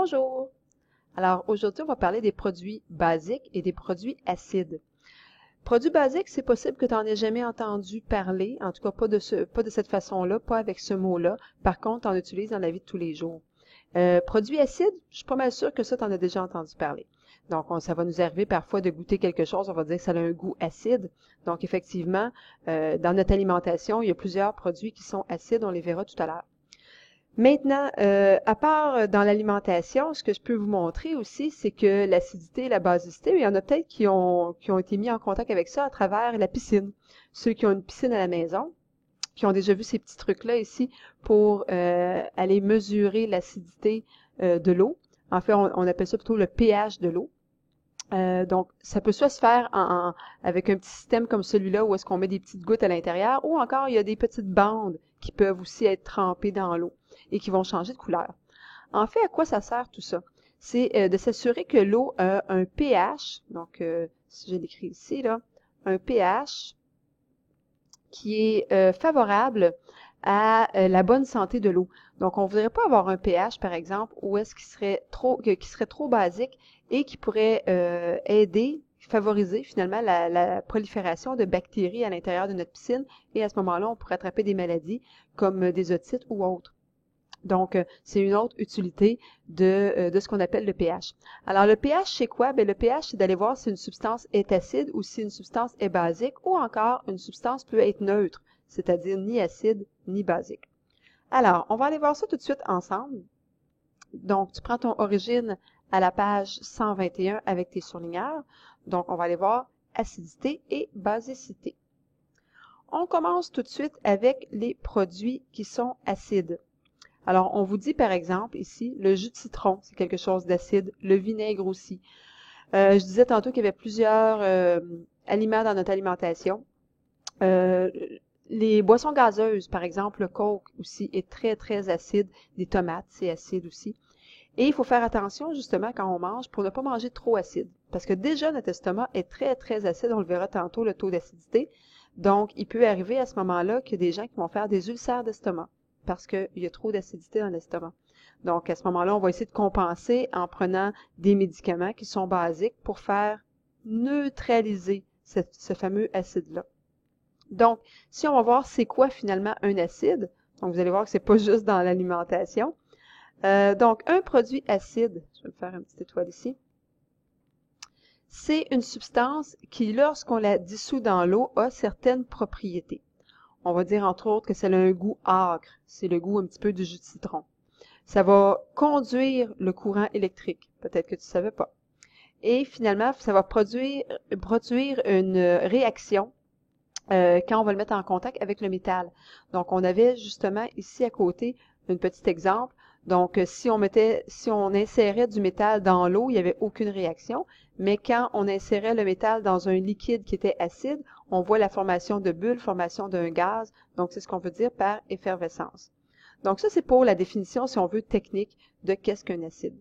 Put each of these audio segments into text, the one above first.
Bonjour! Alors aujourd'hui, on va parler des produits basiques et des produits acides. Produits basiques, c'est possible que tu n'en aies jamais entendu parler, en tout cas pas de cette façon-là, pas avec ce mot-là. Par contre, tu en utilises dans la vie de tous les jours. Produits acides, je suis pas mal sûre que ça, tu en as déjà entendu parler. Donc, ça va nous arriver parfois de goûter quelque chose, on va dire que ça a un goût acide. Donc, effectivement, dans notre alimentation, il y a plusieurs produits qui sont acides, on les verra tout à l'heure. Maintenant, à part dans l'alimentation, ce que je peux vous montrer aussi, c'est que l'acidité et la basicité, il y en a peut-être qui ont été mis en contact avec ça à travers la piscine. Ceux qui ont une piscine à la maison, qui ont déjà vu ces petits trucs-là ici pour aller mesurer l'acidité de l'eau. En fait, on appelle ça plutôt le pH de l'eau. Donc, ça peut soit se faire avec un petit système comme celui-là où est-ce qu'on met des petites gouttes à l'intérieur, ou encore il y a des petites bandes qui peuvent aussi être trempées dans l'eau et qui vont changer de couleur. En fait, à quoi ça sert tout ça? C'est de s'assurer que l'eau a un pH, donc si je l'écris ici, là, un pH qui est favorable à la bonne santé de l'eau. Donc, on ne voudrait pas avoir un pH, par exemple, où est-ce qui serait trop basique et qui pourrait favoriser finalement la prolifération de bactéries à l'intérieur de notre piscine. Et à ce moment-là, on pourrait attraper des maladies comme des otites ou autres. Donc, c'est une autre utilité de ce qu'on appelle le pH. Alors, le pH, c'est quoi? Bien, le pH, c'est d'aller voir si une substance est acide ou si une substance est basique ou encore une substance peut être neutre, c'est-à-dire ni acide ni basique. Alors, on va aller voir ça tout de suite ensemble. Donc, tu prends ton origine à la page 121 avec tes surligneurs. Donc, on va aller voir acidité et basicité. On commence tout de suite avec les produits qui sont acides. Alors, on vous dit par exemple ici, le jus de citron, c'est quelque chose d'acide, le vinaigre aussi. Je disais tantôt qu'il y avait plusieurs aliments dans notre alimentation. Les boissons gazeuses, par exemple, le Coke aussi est très, très acide. Des tomates, c'est acide aussi. Et il faut faire attention justement quand on mange pour ne pas manger trop acide. Parce que déjà, notre estomac est très, très acide. On le verra tantôt, le taux d'acidité. Donc, il peut arriver à ce moment-là qu'il y a des gens qui vont faire des ulcères d'estomac parce qu'il y a trop d'acidité dans l'estomac. Donc, à ce moment-là, on va essayer de compenser en prenant des médicaments qui sont basiques pour faire neutraliser ce fameux acide-là. Donc, si on va voir c'est quoi finalement un acide, donc vous allez voir que c'est pas juste dans l'alimentation. Donc, un produit acide, je vais me faire une petite étoile ici, c'est une substance qui, lorsqu'on la dissout dans l'eau, a certaines propriétés. On va dire entre autres que ça a un goût âcre, c'est le goût un petit peu du jus de citron. Ça va conduire le courant électrique, peut-être que tu ne savais pas. Et finalement, ça va produire une réaction quand on va le mettre en contact avec le métal. Donc, on avait justement ici à côté un petit exemple. Donc, si on insérait du métal dans l'eau, il n'y avait aucune réaction. Mais quand on insérait le métal dans un liquide qui était acide, on voit la formation de bulles, formation d'un gaz. Donc, c'est ce qu'on veut dire par effervescence. Donc, ça, c'est pour la définition, si on veut, technique de qu'est-ce qu'un acide.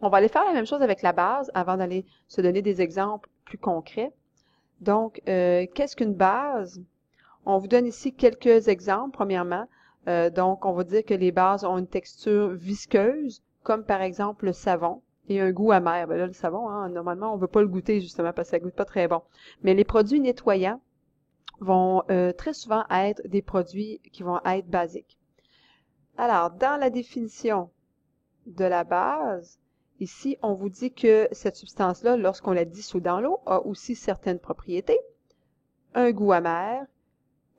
On va aller faire la même chose avec la base avant d'aller se donner des exemples plus concrets. Donc, qu'est-ce qu'une base? On vous donne ici quelques exemples, premièrement. Donc, on va dire que les bases ont une texture visqueuse, comme par exemple le savon, et un goût amer. Ben là, le savon, hein, normalement, on ne veut pas le goûter justement parce que ça ne goûte pas très bon. Mais les produits nettoyants vont très souvent être des produits qui vont être basiques. Alors, dans la définition de la base, ici, on vous dit que cette substance-là, lorsqu'on la dissout dans l'eau, a aussi certaines propriétés. Un goût amer,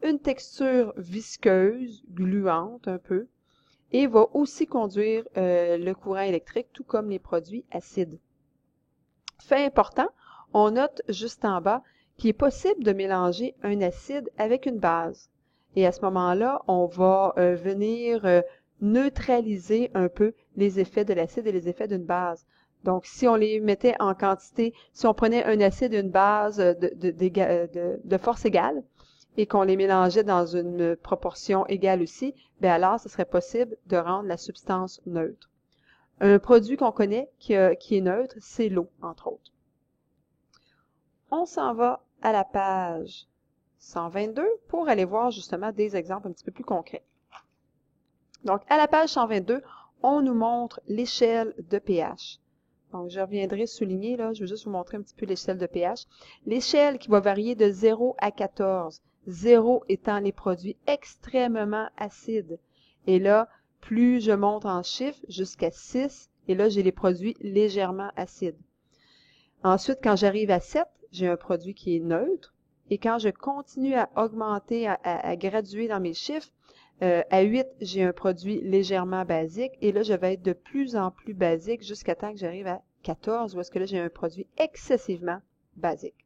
une texture visqueuse, gluante un peu, et va aussi conduire le courant électrique, tout comme les produits acides. Fait important, on note juste en bas qu'il est possible de mélanger un acide avec une base. Et à ce moment-là, on va venir neutraliser un peu les effets de l'acide et les effets d'une base. Donc, si on les mettait en quantité, si on prenait un acide et une base de force égale, et qu'on les mélangeait dans une proportion égale aussi, bien alors, ce serait possible de rendre la substance neutre. Un produit qu'on connaît qui est neutre, c'est l'eau, entre autres. On s'en va à la page 122 pour aller voir justement des exemples un petit peu plus concrets. Donc, à la page 122, on nous montre l'échelle de pH. Donc, je reviendrai souligner, là, je vais juste vous montrer un petit peu l'échelle de pH. L'échelle qui va varier de 0 à 14. 0 étant les produits extrêmement acides. Et là, plus je monte en chiffre jusqu'à 6, et là, j'ai les produits légèrement acides. Ensuite, quand j'arrive à 7, j'ai un produit qui est neutre. Et quand je continue à augmenter, à graduer dans mes chiffres, à 8, j'ai un produit légèrement basique. Et là, je vais être de plus en plus basique jusqu'à temps que j'arrive à 14, où est-ce que là, j'ai un produit excessivement basique.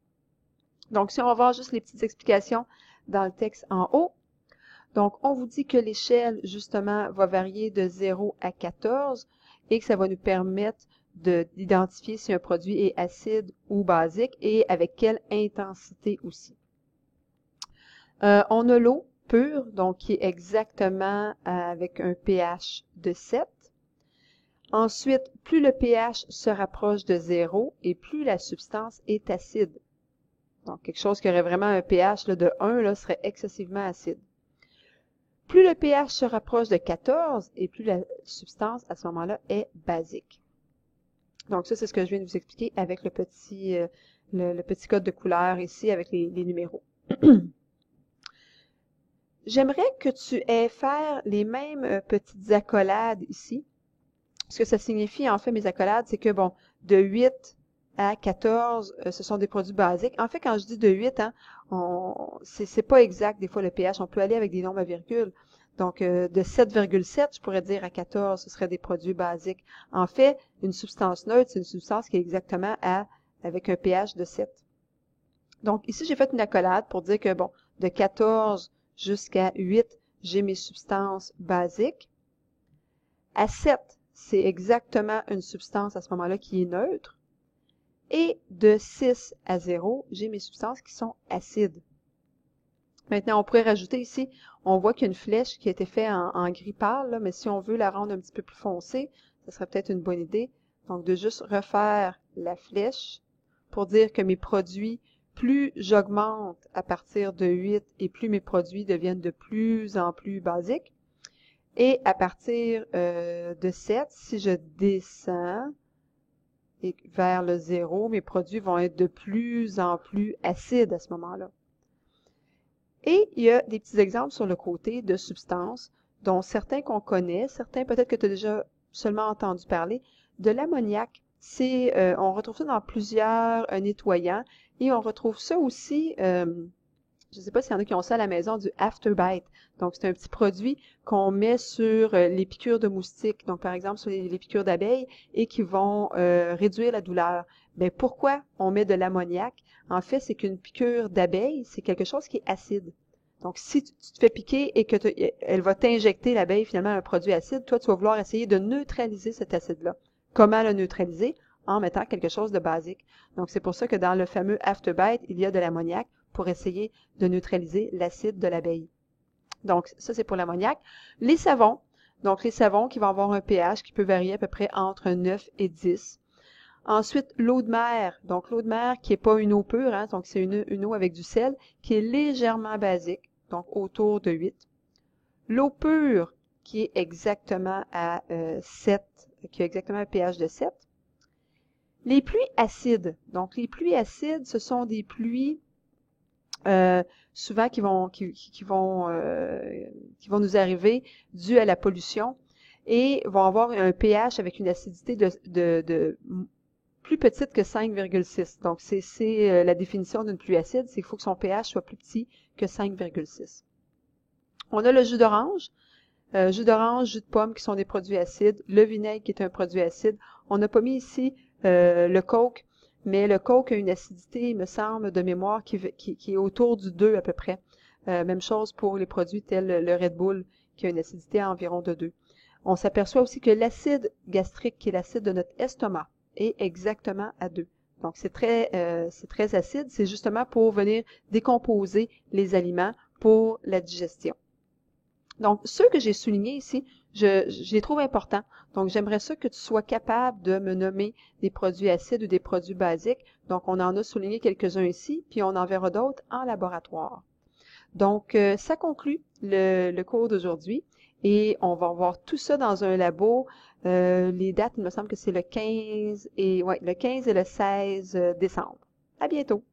Donc, si on va voir juste les petites explications dans le texte en haut. Donc, on vous dit que l'échelle, justement, va varier de 0 à 14 et que ça va nous permettre d'identifier si un produit est acide ou basique et avec quelle intensité aussi. On a l'eau pure, donc qui est exactement avec un pH de 7. Ensuite, plus le pH se rapproche de 0 et plus la substance est acide. Donc, quelque chose qui aurait vraiment un pH là, de 1 là, serait excessivement acide. Plus le pH se rapproche de 14 et plus la substance à ce moment-là est basique. Donc ça, c'est ce que je viens de vous expliquer avec le petit code de couleur ici avec les numéros. J'aimerais que tu aies faire les mêmes petites accolades ici. Ce que ça signifie, en fait, mes accolades, c'est que, bon, de 8 à 14, ce sont des produits basiques. En fait, quand je dis de 8, hein, c'est pas exact, des fois, le pH. On peut aller avec des nombres à virgule. Donc, de 7,7, je pourrais dire à 14, ce serait des produits basiques. En fait, une substance neutre, c'est une substance qui est exactement avec un pH de 7. Donc, ici, j'ai fait une accolade pour dire que, bon, de 14 jusqu'à 8, j'ai mes substances basiques. À 7, c'est exactement une substance à ce moment-là qui est neutre. Et de 6 à 0, j'ai mes substances qui sont acides. Maintenant, on pourrait rajouter ici, on voit qu'il y a une flèche qui a été faite en gris pâle, là, mais si on veut la rendre un petit peu plus foncée, ça serait peut-être une bonne idée. Donc, de juste refaire la flèche pour dire que mes produits, plus j'augmente à partir de 8 et plus mes produits deviennent de plus en plus basiques. Et à partir de 7, si je descends vers le 0, mes produits vont être de plus en plus acides à ce moment-là. Et il y a des petits exemples sur le côté de substances, dont certains qu'on connaît, certains peut-être que tu as déjà seulement entendu parler. De l'ammoniac, on retrouve ça dans plusieurs nettoyants et on retrouve ça aussi, je ne sais pas s'il y en a qui ont ça à la maison, du Afterbite. Donc, c'est un petit produit qu'on met sur les piqûres de moustiques, donc par exemple sur les piqûres d'abeilles, et qui vont réduire la douleur. Bien, pourquoi on met de l'ammoniac? En fait, c'est qu'une piqûre d'abeille, c'est quelque chose qui est acide. Donc, si tu te fais piquer et que elle va t'injecter, l'abeille, finalement, un produit acide, toi, tu vas vouloir essayer de neutraliser cet acide-là. Comment le neutraliser? En mettant quelque chose de basique. Donc, c'est pour ça que dans le fameux Afterbite, il y a de l'ammoniac pour essayer de neutraliser l'acide de l'abeille. Donc, ça, c'est pour l'ammoniac. Les savons. Donc, les savons qui vont avoir un pH qui peut varier à peu près entre 9 et 10. Ensuite, l'eau de mer. Donc, l'eau de mer qui n'est pas une eau pure, hein, donc c'est une eau avec du sel, qui est légèrement basique, donc autour de 8. L'eau pure qui est exactement à 7, qui a exactement un pH de 7. Les pluies acides. Donc, les pluies acides, ce sont des pluies souvent qui vont nous arriver dû à la pollution et vont avoir un pH avec une acidité de plus petite que 5,6. Donc, c'est la définition d'une pluie acide, c'est qu'il faut que son pH soit plus petit que 5,6. On a le jus d'orange, jus de pomme qui sont des produits acides, le vinaigre qui est un produit acide. On n'a pas mis ici le coke, mais le coke a une acidité, il me semble, de mémoire, qui est autour du 2 à peu près. Même chose pour les produits tels le Red Bull, qui a une acidité à environ de 2. On s'aperçoit aussi que l'acide gastrique, qui est l'acide de notre estomac, est exactement à 2. Donc, c'est très acide. C'est justement pour venir décomposer les aliments pour la digestion. Donc, ceux que j'ai soulignés ici, je les trouve importants. Donc, j'aimerais ça que tu sois capable de me nommer des produits acides ou des produits basiques. Donc, on en a souligné quelques-uns ici, puis on en verra d'autres en laboratoire. Donc, ça conclut le cours d'aujourd'hui. et on va voir tout ça dans un labo. Les dates, il me semble que c'est le 15 et le 16 décembre. À bientôt!